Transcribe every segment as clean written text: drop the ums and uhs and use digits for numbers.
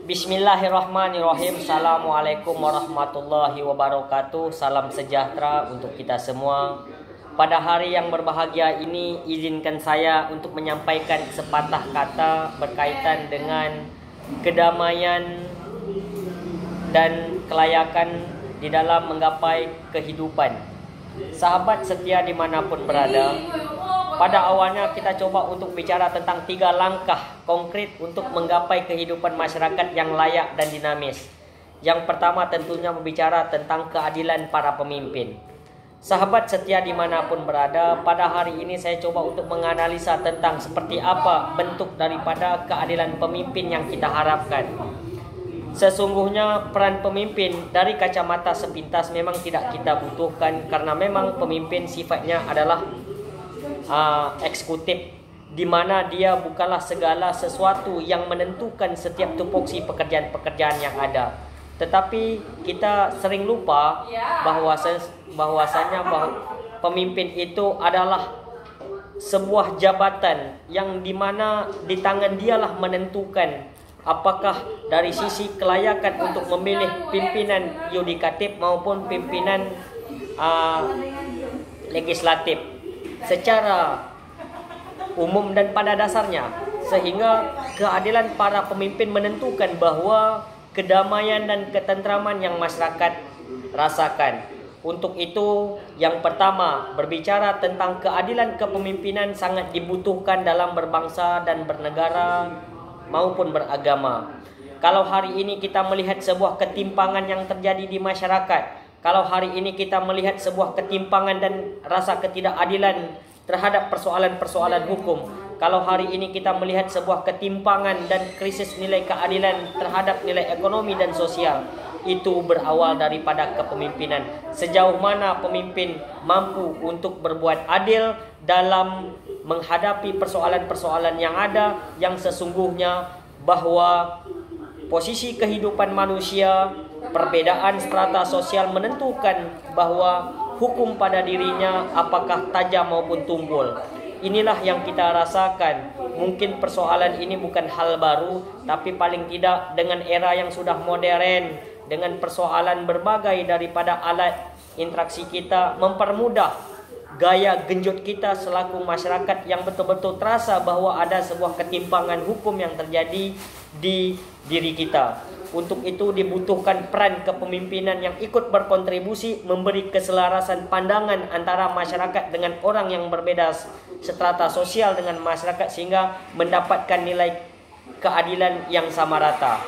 Bismillahirrahmanirrahim. Assalamualaikum warahmatullahi wabarakatuh. Salam sejahtera untuk kita semua. Pada hari yang berbahagia ini, izinkan saya untuk menyampaikan sepatah kata berkaitan dengan kedamaian dan kelayakan di dalam menggapai kehidupan. Sahabat setia dimanapun berada, pada awalnya kita coba untuk bicara tentang 3 langkah konkret untuk menggapai kehidupan masyarakat yang layak dan dinamis. Yang pertama tentunya berbicara tentang keadilan para pemimpin. Sahabat setia dimanapun berada, pada hari ini saya coba untuk menganalisa tentang seperti apa bentuk daripada keadilan pemimpin yang kita harapkan. Sesungguhnya peran pemimpin dari kacamata sepintas memang tidak kita butuhkan, karena memang pemimpin sifatnya adalah eksekutif, di mana dia bukanlah segala sesuatu yang menentukan setiap tupoksi pekerjaan-pekerjaan yang ada. Tetapi kita sering lupa bahwasanya pemimpin itu adalah sebuah jabatan yang dimana di tangan dialah menentukan apakah dari sisi kelayakan untuk memilih pimpinan yudikatif maupun pimpinan legislatif secara umum dan pada dasarnya, sehingga keadilan para pemimpin menentukan bahwa kedamaian dan ketentraman yang masyarakat rasakan. Untuk itu, yang pertama, berbicara tentang keadilan kepemimpinan sangat dibutuhkan dalam berbangsa dan bernegara maupun beragama. Kalau hari ini kita melihat sebuah ketimpangan yang terjadi di masyarakat, kalau hari ini kita melihat sebuah ketimpangan dan rasa ketidakadilan terhadap persoalan-persoalan hukum, kalau hari ini kita melihat sebuah ketimpangan dan krisis nilai keadilan terhadap nilai ekonomi dan sosial, itu berawal daripada kepemimpinan. Sejauh mana pemimpin mampu untuk berbuat adil dalam menghadapi persoalan-persoalan yang ada, yang sesungguhnya bahwa posisi kehidupan manusia, perbedaan strata sosial menentukan bahwa hukum pada dirinya apakah tajam maupun tumpul. Inilah yang kita rasakan. Mungkin persoalan ini bukan hal baru, tapi paling tidak dengan era yang sudah modern, dengan persoalan berbagai daripada alat interaksi kita, mempermudah gaya genjot kita selaku masyarakat yang betul-betul terasa bahwa ada sebuah ketimpangan hukum yang terjadi di diri kita. Untuk itu dibutuhkan peran kepemimpinan yang ikut berkontribusi memberi keselarasan pandangan antara masyarakat dengan orang yang berbeda strata sosial dengan masyarakat, sehingga mendapatkan nilai keadilan yang sama rata.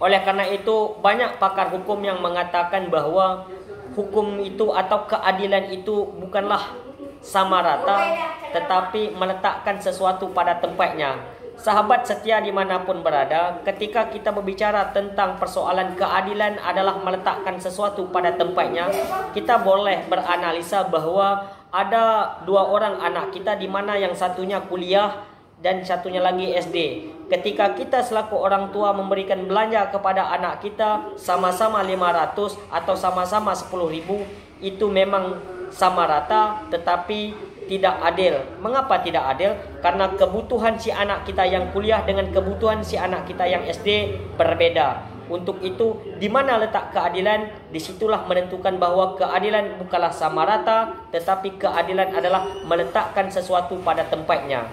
Oleh karena itu, banyak pakar hukum yang mengatakan bahwa hukum itu atau keadilan itu bukanlah sama rata, tetapi meletakkan sesuatu pada tempatnya. Sahabat setia dimanapun berada, ketika kita berbicara tentang persoalan keadilan adalah meletakkan sesuatu pada tempatnya, kita boleh beranalisa bahwa ada 2 orang anak kita, di mana yang satunya kuliah dan satunya lagi SD. Ketika kita selaku orang tua memberikan belanja kepada anak kita sama-sama 500 atau sama-sama 10.000, itu memang sama rata, tetapi tidak adil. Mengapa tidak adil? Karena kebutuhan si anak kita yang kuliah dengan kebutuhan si anak kita yang SD berbeda. Untuk itu, di mana letak keadilan? Disitulah menentukan bahwa keadilan bukanlah sama rata, tetapi keadilan adalah meletakkan sesuatu pada tempatnya.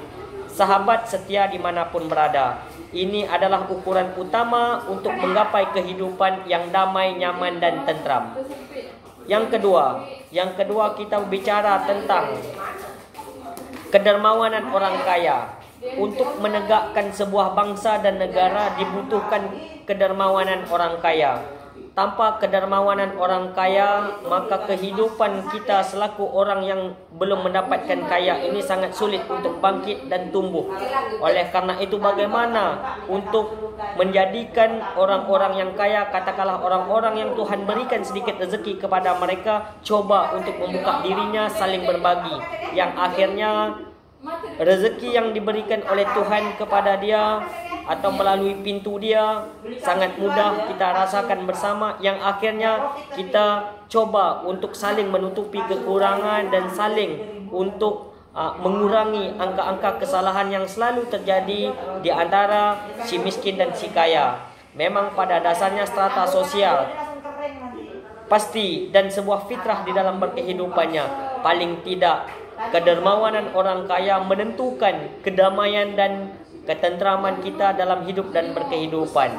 Sahabat setia dimanapun berada, ini adalah ukuran utama untuk menggapai kehidupan yang damai, nyaman, dan tentram. Yang kedua kita bicara tentang kedermawanan orang kaya. Untuk menegakkan sebuah bangsa dan negara dibutuhkan kedermawanan orang kaya. Tanpa kedermawanan orang kaya, maka kehidupan kita selaku orang yang belum mendapatkan kaya ini sangat sulit untuk bangkit dan tumbuh. Oleh karena itu, bagaimana untuk menjadikan orang-orang yang kaya, katakanlah orang-orang yang Tuhan berikan sedikit rezeki kepada mereka, coba untuk membuka dirinya, saling berbagi, yang akhirnya rezeki yang diberikan oleh Tuhan kepada dia atau melalui pintu dia sangat mudah kita rasakan bersama, yang akhirnya kita coba untuk saling menutupi kekurangan dan saling untuk mengurangi angka-angka kesalahan yang selalu terjadi di antara si miskin dan si kaya. memang pada dasarnya strata sosial pasti dan sebuah fitrah di dalam berkehidupannya. Paling tidak kedermawanan orang kaya menentukan kedamaian dan ketentraman kita dalam hidup dan berkehidupan.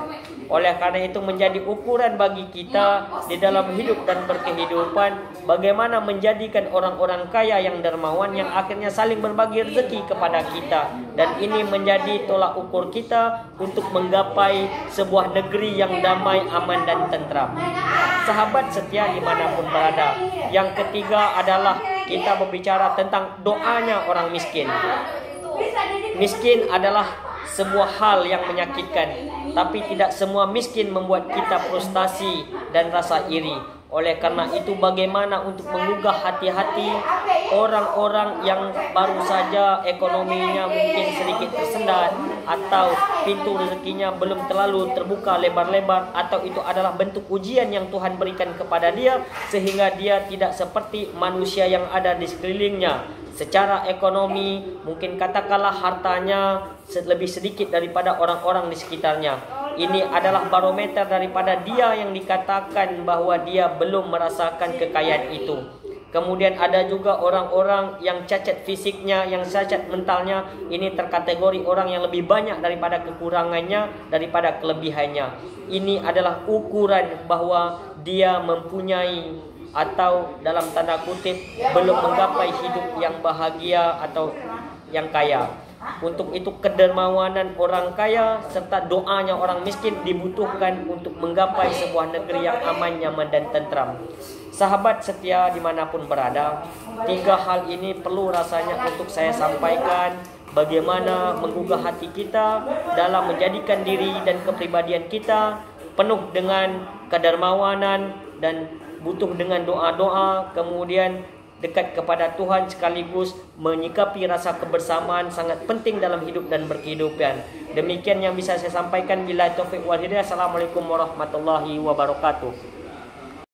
Oleh karena itu menjadi ukuran bagi kita di dalam hidup dan berkehidupan, bagaimana menjadikan orang-orang kaya yang dermawan yang akhirnya saling berbagi rezeki kepada kita. Dan ini menjadi tolak ukur kita untuk menggapai sebuah negeri yang damai, aman dan tentram. Sahabat setia dimanapun berada. Yang ketiga adalah kita berbicara tentang doanya orang miskin. Miskin adalah sebuah hal yang menyakitkan, tapi tidak semua miskin membuat kita frustasi dan rasa iri. Oleh karena itu bagaimana untuk menggugah hati-hati orang-orang yang baru saja ekonominya mungkin sedikit tersendat, atau pintu rezekinya belum terlalu terbuka lebar-lebar, atau itu adalah bentuk ujian yang Tuhan berikan kepada dia sehingga dia tidak seperti manusia yang ada di sekelilingnya. Secara ekonomi mungkin katakanlah hartanya lebih sedikit daripada orang-orang di sekitarnya. Ini adalah barometer daripada dia yang dikatakan bahwa dia belum merasakan kekayaan itu. Kemudian ada juga orang-orang yang cacat fisiknya, yang cacat mentalnya. Ini terkategori orang yang lebih banyak daripada kekurangannya daripada kelebihannya. Ini adalah ukuran bahwa dia mempunyai atau dalam tanda kutip belum menggapai hidup yang bahagia atau yang kaya. Untuk itu kedermawanan orang kaya serta doanya orang miskin dibutuhkan untuk menggapai sebuah negeri yang aman, nyaman dan tentram. Sahabat setia dimanapun berada, tiga hal ini perlu rasanya untuk saya sampaikan. Bagaimana menggugah hati kita dalam menjadikan diri dan kepribadian kita penuh dengan kedermawanan dan butuh dengan doa-doa, kemudian dekat kepada Tuhan sekaligus menyikapi rasa kebersamaan sangat penting dalam hidup dan berkehidupan. Demikian yang bisa saya sampaikan. Billahi taufiq wal hidayah. Assalamualaikum warahmatullahi wabarakatuh.